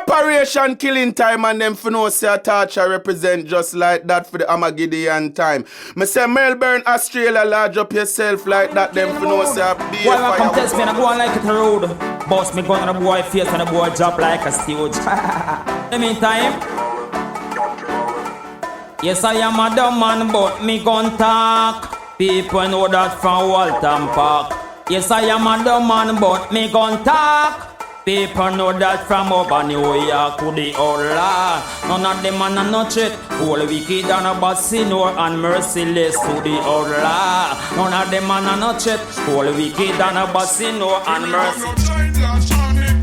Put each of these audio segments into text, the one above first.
Operation Killing Time and them for no say a torture represent just like that for the Armagideon time. Me say Melbourne, Australia, large up yourself like that them for no say a be well, I come test me and I go on like it road. Boss me gun on a boy face and a boy drop like a steward. In the meantime, yes I am a dumb man but me gun talk. People know that from Waltham Park. Yes I am a dumb man but me gun talk. People know that from over New York to the old land. None of them are no cheat. All wicked and a bossy nor and merciless to the old land. None of them are no cheat. All wicked and a bossy nor and merciless.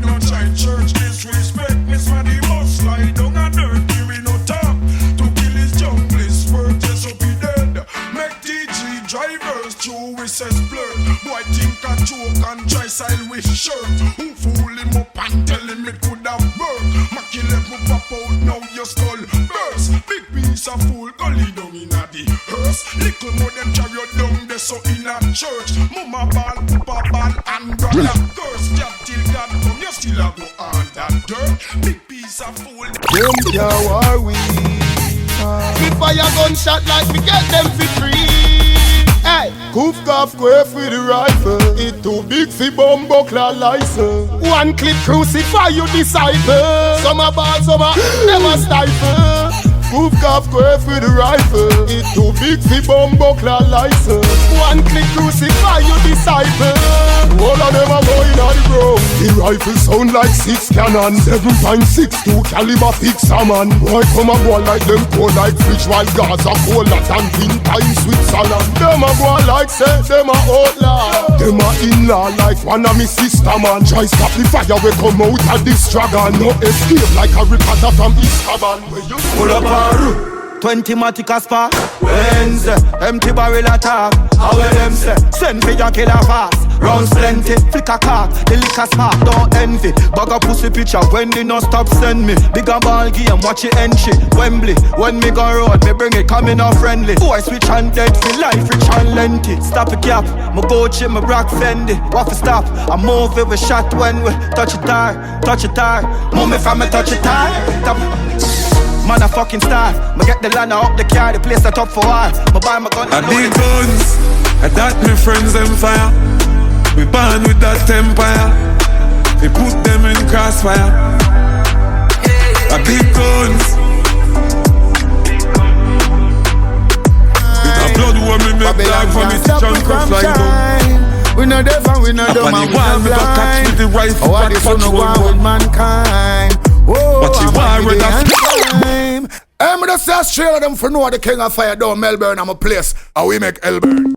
No child church disrespect. Miss for the most lie down and dirt. Give me no talk. To kill his junglist work just so be dead. Make DG drivers through recess blur. Boy think a joke and try style with shirt. Who fool him up and tell him it could have worked. Mackie left me pop out, now your skull burst. Big piece of fool, go lead down in a the hearse. Little more them chariot down there so in a church. Mama ball, papa ball and brother curse. Jab till God come, you still a go on that dirt. Big piece of fool. Them can't war we. If fire gunshot like me get them for free. Hey, goof cough go for the rifle. It too big for bomb buckler license. One clip crucify you disciple. Some a ball, some a never stifle. Goof cough go for the rifle. It too big for bomb buckler license. One clip crucify you disciple. All of them are going on the ground. The rifle sound like 6 cannon. 7.62 caliber fix a man. Boy come a go like them cold like fridge. While Gaza cold like and in time Switzerland. Them a go like say them a outlaw. Them a in-law like one of me sister man. Try stop the fire we come out of this dragon. No escape like a Potter from Eastern. Pull up a 20 matic a spark. Wednesday, empty barrel attack. How will them say? Send for your killer fast. Rounds plenty, flick a cock. The liquor spark, don't envy. Bag a pussy picture when they no stop send me. Bigger ball game, watch it entry. Wembley, when me go road, me bring it coming off friendly. Boy switch and dead for life, rich and lengthy. Stop a cap, my Gucci, my Brock Fendi. What for stop? I move it with shot when we touch it hard, touch it hard. Move me from me touch it hard. Man a fucking star. Me get the liner up the car, the place that up for all. Me buy my gun. I dig guns. I that me friends them fire. We born with that empire. We put them in crossfire. I big guns. With a blood war me make dog for me chunk of fly down. We no deaf and we no dumb and we no blind. Oh, this one no war with mankind. What you want with that? I'm gonna say Australia them for know the king of fire down Melbourne. I'm a place. How we make Melbourne.